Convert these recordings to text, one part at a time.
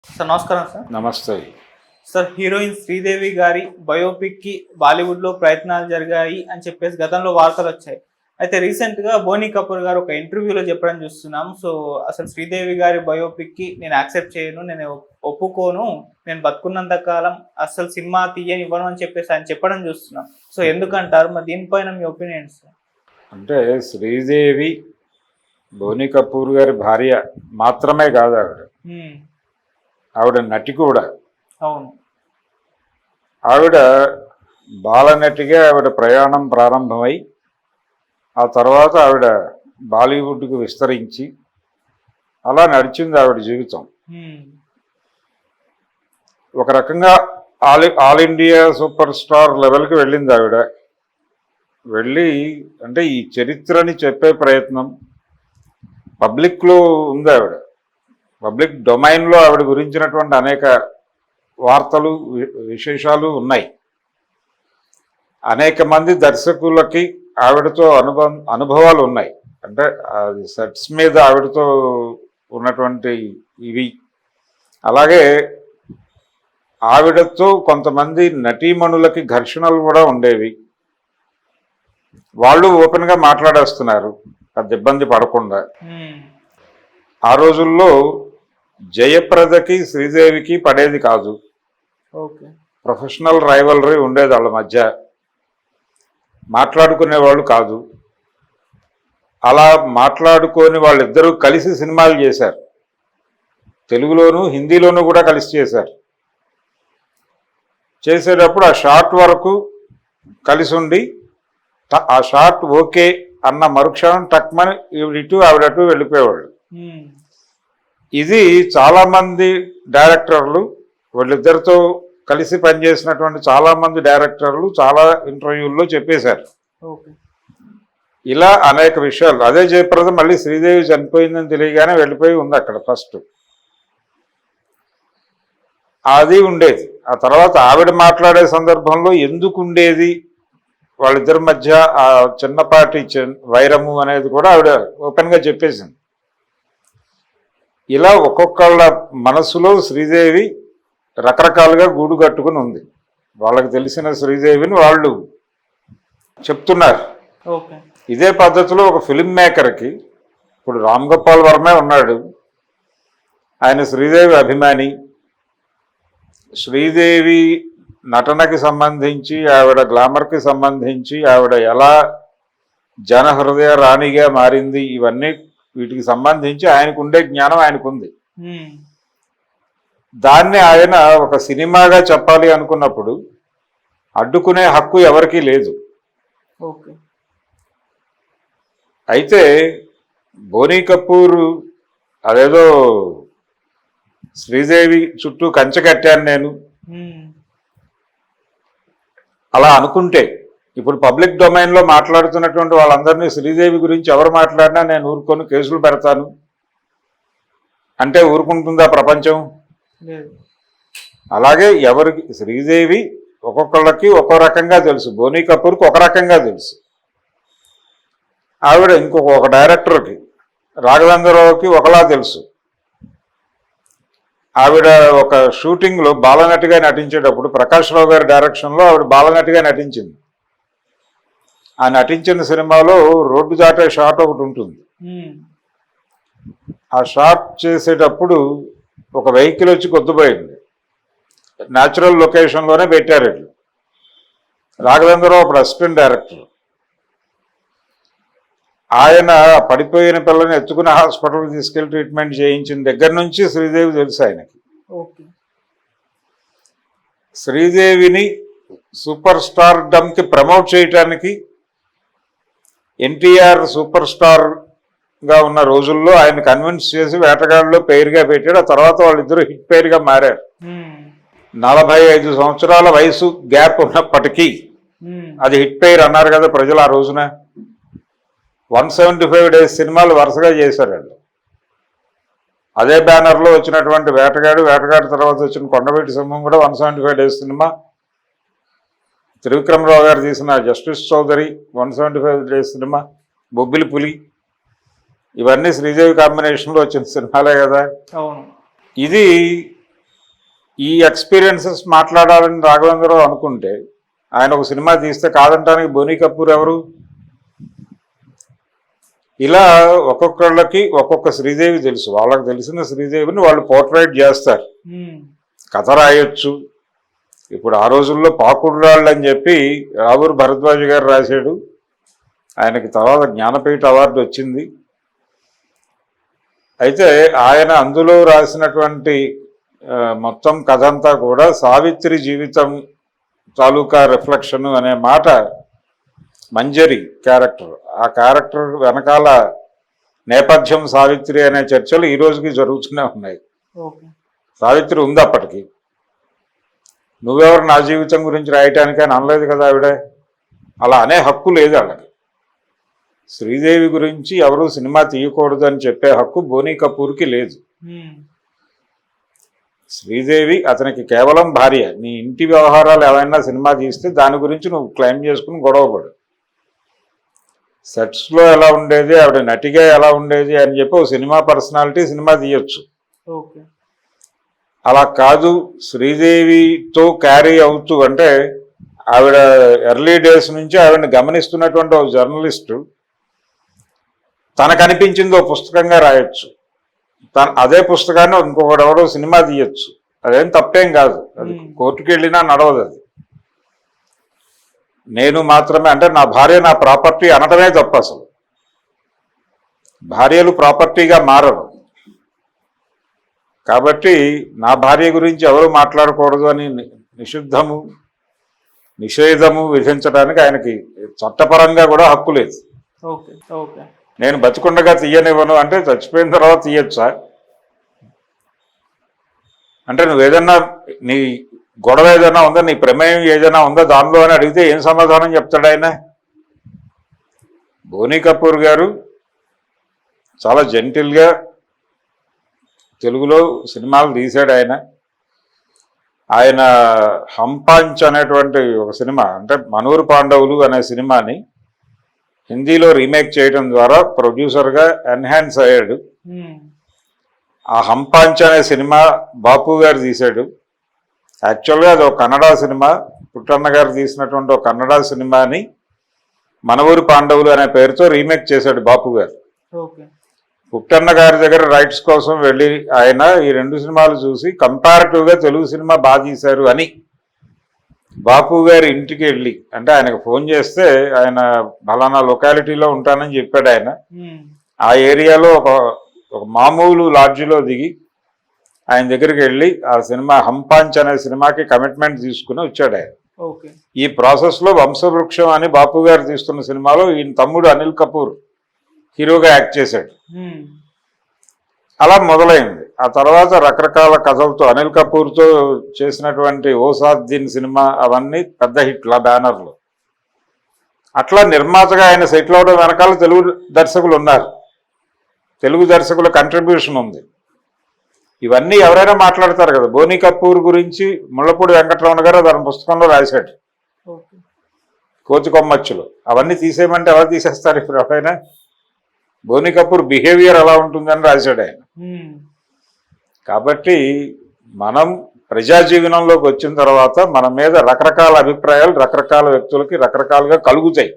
Sir నమస్కారం sir. నమస్తే. Sir heroine Sridevi గారి బయోపిక్ కి బాలీవుడ్ లో ప్రయత్నాలు జరిగాయి అని చెప్పేసి గతంలో వార్తలు వచ్చాయి. అయితే రీసెంట్ గా బోనీ కపూర్ గారు ఒక ఇంటర్వ్యూలో చెప్పడం చూస్తున్నాం. సో అసలు శ్రీదేవి గారి బయోపిక్ కి నేను యాక్సెప్ట్ చేయను, నేను ఒప్పుకోను, నేను బతుకున్నంత కాలం అసలు సినిమా తీయనివ్వను అని చెప్పేసి ఆయన చెప్పడం చూస్తున్నాం. సో ఎందుకంటారు మరి దీనిపైన మీ ఒపీనియన్ సార్? అంటే శ్రీదేవి బోనీ కపూర్ గారి భార్య మాత్రమే కాదు, ఆవిడ నటి కూడా. అవును. ఆవిడ బాలనటిగా ఆవిడ ప్రయాణం ప్రారంభమై ఆ తర్వాత ఆవిడ బాలీవుడ్కు విస్తరించి అలా నడిచింది ఆవిడ జీవితం. ఒక రకంగా ఆల్ ఇండియా సూపర్ స్టార్ లెవెల్కి వెళ్ళింది ఆవిడ. వెళ్ళి అంటే ఈ చరిత్రని చెప్పే ప్రయత్నం పబ్లిక్లో ఉంది. ఆవిడ పబ్లిక్ డొమైన్లో ఆవిడ గురించినటువంటి అనేక వార్తలు విశేషాలు ఉన్నాయి. అనేక మంది దర్శకులకి ఆవిడతో అనుభవాలు ఉన్నాయి. అంటే సెట్స్ మీద ఆవిడతో ఉన్నటువంటి ఇవి. అలాగే ఆవిడతో కొంతమంది నటీమణులకి ఘర్షణలు కూడా ఉండేవి. వాళ్ళు ఓపెన్గా మాట్లాడేస్తున్నారు అది ఇబ్బంది పడకుండా. ఆ రోజుల్లో జయప్రదకి శ్రీదేవికి పడేది కాదు. ప్రొఫెషనల్ రైవలరీ ఉండేది వాళ్ళ మధ్య, మాట్లాడుకునేవాళ్ళు కాదు. అలా మాట్లాడుకొని వాళ్ళిద్దరూ కలిసి సినిమాలు చేశారు. తెలుగులోను హిందీలోనూ కూడా కలిసి చేశారు. చేసేటప్పుడు ఆ షార్ట్ వరకు కలిసి ఉండి ఆ షార్ట్ ఓకే అన్న మరుక్షణం టక్మని ఈవిడిటు ఆవిడటు వెళ్ళిపోయేవాళ్ళు. ఇది చాలామంది డైరెక్టర్లు, వాళ్ళిద్దరితో కలిసి పనిచేసినటువంటి చాలామంది డైరెక్టర్లు చాలా ఇంటర్వ్యూల్లో చెప్పేశారు. ఇలా అనేక విషయాలు. అదే జయప్రద మళ్ళీ శ్రీదేవి చనిపోయిందని తెలియగానే వెళ్ళిపోయి ఉంది అక్కడ ఫస్ట్. అది ఉండేది. ఆ తర్వాత ఆవిడ మాట్లాడే సందర్భంలో ఎందుకు ఉండేది వాళ్ళిద్దరి మధ్య ఆ చిన్నపాటి వైరము అనేది కూడా ఆవిడ ఓపెన్గా చెప్పేసింది. ఇలా ఒక్కొక్కళ్ళ మనసులో శ్రీదేవి రకరకాలుగా గూడు కట్టుకుని ఉంది. వాళ్ళకి తెలిసిన శ్రీదేవిని వాళ్ళు చెప్తున్నారు. ఇదే పద్ధతిలో ఒక ఫిల్మ్ మేకర్కి ఇప్పుడు రామ్ గోపాల్ వర్మే ఉన్నాడు. ఆయన శ్రీదేవి అభిమాని. శ్రీదేవి నటనకి సంబంధించి, ఆవిడ గ్లామర్కి సంబంధించి, ఆవిడ ఎలా జనహృదయ రాణిగా మారింది, ఇవన్నీ వీటికి సంబంధించి ఆయనకు ఉండే జ్ఞానం ఆయనకుంది. దాన్ని ఆయన ఒక సినిమాగా చెప్పాలి అనుకున్నప్పుడు అడ్డుకునే హక్కు ఎవరికీ లేదు. అయితే బోనీ కపూర్ అదేదో శ్రీదేవి చుట్టూ కంచె కట్టాను నేను అలా అనుకుంటే, ఇప్పుడు పబ్లిక్ డొమైన్లో మాట్లాడుతున్నటువంటి వాళ్ళందరినీ శ్రీదేవి గురించి ఎవరు మాట్లాడినా నేను ఊరుకొని కేసులు పెడతాను అంటే ఊరుకుంటుందా ప్రపంచం? అలాగే ఎవరికి శ్రీదేవి ఒక్కొక్కళ్ళకి ఒక్కో రకంగా తెలుసు. బోనీ కపూర్కి ఒక రకంగా తెలుసు. ఆవిడ ఒక డైరెక్టర్కి రాఘవేంద్రరావుకి ఒకలా తెలుసు. ఆవిడ ఒక షూటింగ్లో బాలనటిగా నటించేటప్పుడు ప్రకాష్ రావు గారి డైరెక్షన్లో ఆవిడ బాలనటిగా నటించింది. ఆ నటించిన సినిమాలో రోడ్డు దాటే షాట్ ఒకటి ఉంటుంది. ఆ షాట్ చేసేటప్పుడు ఒక వెహికల్ వచ్చి కొద్దిపోయింది. న్యాచురల్ లొకేషన్లోనే పెట్టారు. రాఘవేంద్రరావు అప్పుడు అసిస్టెంట్ డైరెక్టర్. ఆయన పడిపోయిన పిల్లని ఎత్తుకుని హాస్పిటల్కి తీసుకెళ్లి ట్రీట్మెంట్ చేయించిన దగ్గర నుంచి శ్రీదేవి తెలుసు ఆయనకి. శ్రీదేవిని సూపర్ స్టార్ డమ్కి ప్రమోట్ చేయటానికి ఎన్టీఆర్ సూపర్ స్టార్గా ఉన్న రోజుల్లో ఆయన కన్విన్స్ చేసి వేటగాడిలో పేరుగా పెట్టాడు. ఆ తర్వాత వాళ్ళిద్దరూ హిట్ పేరుగా మారారు. 45 సంవత్సరాల వయసు గ్యాప్ ఉన్నప్పటికీ అది హిట్ పేరు అన్నారు కదా ప్రజలు ఆ రోజున. 175 days సినిమాలు వరుసగా చేశారండి. అదే బ్యానర్లో వచ్చినటువంటి వేటగాడు తర్వాత వచ్చిన కొండవీటి సింహం కూడా 175 days సినిమా. త్రివిక్రమరావు గారు తీసిన Justice Chowdary 175 days cinema. Bobbili Puli, ఇవన్నీ శ్రీదేవి కాంబినేషన్లో వచ్చిన సినిమాలే కదా. అవును. ఇది ఈ ఎక్స్పీరియన్సెస్ మాట్లాడాలని రాఘవేంద్రరావు అనుకుంటే ఆయన ఒక సినిమా తీస్తే కాదంటానికి బోనీ కపూర్ ఎవరు? ఇలా ఒక్కొక్కళ్ళకి ఒక్కొక్క శ్రీదేవి తెలుసు. వాళ్ళకి తెలిసిన శ్రీదేవిని వాళ్ళు పోర్ట్రేట్ చేస్తారు, కథ రాయొచ్చు. ఇప్పుడు ఆ రోజుల్లో పాకుడురాళ్ళు అని చెప్పి రావూరు భరద్వాజ్ గారు రాశాడు. ఆయనకి తర్వాత జ్ఞానపీఠ అవార్డు వచ్చింది. అయితే ఆయన అందులో రాసినటువంటి మొత్తం కథ అంతా కూడా సావిత్రి జీవితం తాలూకా రిఫ్లెక్షన్ అనే మాట మంజరి క్యారెక్టర్. ఆ క్యారెక్టర్ వెనకాల నేపథ్యం సావిత్రి అనే చర్చలు ఈ రోజుకి జరుగుతూనే ఉన్నాయి. సావిత్రి ఉంది అప్పటికి. నువ్వెవరు నా జీవితం గురించి రాయటానికి అని అనలేదు కదా ఆవిడ. అలా అనే హక్కు లేదు వాళ్ళకి. శ్రీదేవి గురించి ఎవరు సినిమా తీయకూడదు అని చెప్పే హక్కు బోనీ కపూర్కి లేదు. శ్రీదేవి అతనికి కేవలం భార్య. నీ ఇంటి వ్యవహారాలు ఏమైనా సినిమా తీస్తే దాని గురించి నువ్వు క్లెయిమ్ చేసుకుని గొడవపడు. సెట్స్లో ఎలా ఉండేది, ఆవిడ నటిగా ఎలా ఉండేది అని చెప్పి ఒక సినిమా పర్సనాలిటీ సినిమా తీయొచ్చు. అలా కాదు శ్రీదేవితో క్యారీ అవుతూ, అంటే ఆవిడ ఎర్లీ డేస్ నుంచి ఆవిడని గమనిస్తున్నటువంటి ఒక జర్నలిస్టు తనకు అనిపించింది ఒక పుస్తకంగా రాయొచ్చు. అదే పుస్తకాన్ని ఇంకొకడెవడో సినిమా తీయొచ్చు. అదేం తప్పేం కాదు, అది కోర్టుకు వెళ్ళినా నడవదు. అది నేను మాత్రమే, అంటే నా భార్య నా ప్రాపర్టీ అనటమే తప్పు. అసలు భార్యలు ప్రాపర్టీగా మారరు. కాబట్టి నా భార్య గురించి ఎవరు మాట్లాడకూడదు అని నిషేధము విధించడానికి ఆయనకి చట్టపరంగా కూడా హక్కు లేదు. నేను బతికుండగా తీయనివ్వను అంటే చచ్చిపోయిన తర్వాత తీయచ్చా? అంటే నువ్వేదన్నా నీ గొడవ ఏదైనా ఉందా, నీ ప్రమేయం ఏదైనా ఉందా దానిలో అని అడిగితే ఏం సమాధానం చెప్తాడు ఆయన? బోనీ కపూర్ గారు చాలా జెంటిల్గా తెలుగులో సినిమాలు తీశాడు. ఆయన హంపాంచ్ అనేటువంటి ఒక సినిమా, అంటే మనూరు పాండవులు అనే సినిమాని హిందీలో రీమేక్ చేయడం ద్వారా ప్రొడ్యూసర్గా ఎన్హాన్స్ అయ్యాడు. ఆ హంపాంచ్ అనే సినిమా బాపు గారు తీశాడు. యాక్చువల్గా అది ఒక కన్నడ సినిమా. పుట్టన్న గారు తీసినటువంటి ఒక కన్నడ సినిమాని మనూరు పాండవులు అనే పేరుతో రీమేక్ చేశాడు బాపు గారు. పుట్టన్న గారి దగ్గర రైట్స్ కోసం వెళ్ళి ఆయన ఈ రెండు సినిమాలు చూసి కంపారిటివ్గా తెలుగు సినిమా బాగా తీశారు అని బాపు గారి ఇంటికి వెళ్ళి, అంటే ఆయనకు ఫోన్ చేస్తే ఆయన ఫలానా లొకాలిటీలో ఉంటానని చెప్పాడు. ఆయన ఆ ఏరియాలో ఒక మామూలు లాడ్జిలో దిగి ఆయన దగ్గరికి వెళ్ళి ఆ సినిమా హంపాంచ్ అనే సినిమాకి కమిట్మెంట్ తీసుకుని వచ్చాడు ఆయన. ఈ ప్రాసెస్లో వంశవృక్షం అని బాపు గారు తీస్తున్న సినిమాలో ఈయన తమ్ముడు అనిల్ కపూర్ హీరోగా యాక్ట్ చేశాడు. అలా మొదలైంది. ఆ తర్వాత రకరకాల కథలతో అనిల్ కపూర్తో చేసినటువంటి ఓ సాద్దీన్ సినిమా అవన్నీ పెద్ద హిట్లు ఆ బ్యానర్లో. అట్లా నిర్మాతగా ఆయన సెటిల్ అవడం వెనకాల తెలుగు దర్శకులు ఉన్నారు, తెలుగు దర్శకుల కంట్రిబ్యూషన్ ఉంది. ఇవన్నీ ఎవరైనా మాట్లాడతారు కదా. బోనీ కపూర్ గురించి ముళ్ళపూడి వెంకటరమణ గారు తన పుస్తకంలో రాశాడు కోతి కొమ్మచ్చులు. అవన్నీ తీసేయమంటే ఎవరు తీసేస్తారు ఇప్పుడు ఎవరైనా? బోనీ కపూర్ బిహేవియర్ ఎలా ఉంటుందని రాశాడు ఆయన. కాబట్టి మనం ప్రజా జీవనంలోకి వచ్చిన తర్వాత మన మీద రకరకాల అభిప్రాయాలు రకరకాల వ్యక్తులకి రకరకాలుగా కలుగుతాయి.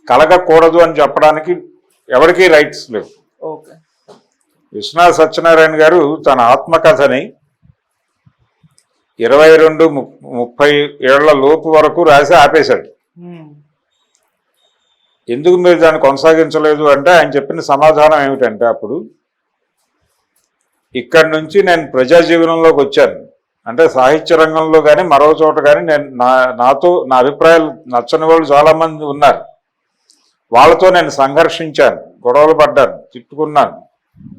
కలగకూడదు అని చెప్పడానికి ఎవరికీ రైట్స్ లేవు. విశ్వనాథ్ సత్యనారాయణ గారు తన ఆత్మకథని 22-30 ఏళ్ల లోపు వరకు రాసి ఆపేశాడు. ఎందుకు మీరు దాన్ని కొనసాగించలేదు అంటే ఆయన చెప్పిన సమాధానం ఏమిటంటే, అప్పుడు ఇక్కడి నుంచి నేను ప్రజా జీవనంలోకి వచ్చాను, అంటే సాహిత్య రంగంలో కానీ మరో చోట కానీ నేను నా అభిప్రాయాలు నచ్చని వాళ్ళు చాలామంది ఉన్నారు. వాళ్ళతో నేను సంఘర్షించాను, గొడవలు పడ్డాను, తిట్టుకున్నాను.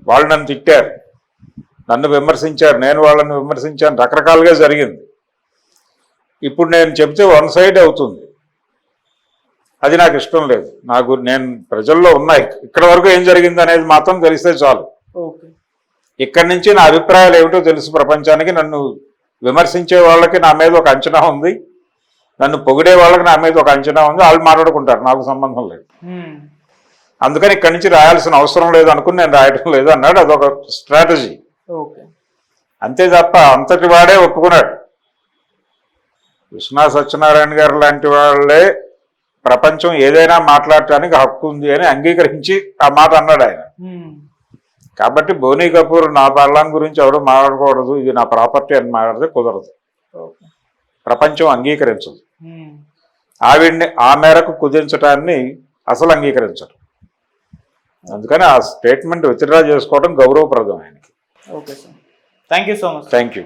వాళ్ళు నన్ను తిట్టారు, నన్ను విమర్శించారు, నేను వాళ్ళని విమర్శించాను. రకరకాలుగా జరిగింది. ఇప్పుడు నేను చెప్తే వన్ సైడ్ అవుతుంది. అది నాకు ఇష్టం లేదు. నేను ప్రజల్లో ఉన్నా, ఇక్కడ వరకు ఏం జరిగింది అనేది మాత్రం తెలిస్తే చాలు. ఇక్కడి నుంచి నా అభిప్రాయాలు ఏమిటో తెలుసు ప్రపంచానికి. నన్ను విమర్శించే వాళ్ళకి నా మీద ఒక అంచనా ఉంది, నన్ను పొగిడే వాళ్ళకి నా మీద ఒక అంచనా ఉంది. వాళ్ళు మాట్లాడుకుంటారు, నాకు సంబంధం లేదు. అందుకని ఇక్కడి నుంచి రాయాల్సిన అవసరం లేదు అనుకుని నేను రాయటం లేదు అన్నాడు. అదొక స్ట్రాటజీ. అంతే తప్ప అంతటి వాడే ఒప్పుకున్నాడు. కృష్ణా సత్యనారాయణ గారు లాంటి వాళ్ళే ప్రపంచం ఏదైనా మాట్లాడటానికి హక్కు ఉంది అని అంగీకరించి ఆ మాట అన్నాడు ఆయన. కాబట్టి బోనీ కపూర్ నా పెళ్ళాం గురించి ఎవరు మాట్లాడకూడదు, ఇది నా ప్రాపర్టీ అని మాట్లాడితే కుదరదు. ప్రపంచం అంగీకరించదు. ఆవిడ్ని ఆ మేరకు కుదించడాన్ని అసలు అంగీకరించరు. అందుకని ఆ స్టేట్మెంట్ విత్డ్రా చేసుకోవడం గౌరవప్రదం ఆయనకి. Okay sir, thank you so much. Thank you.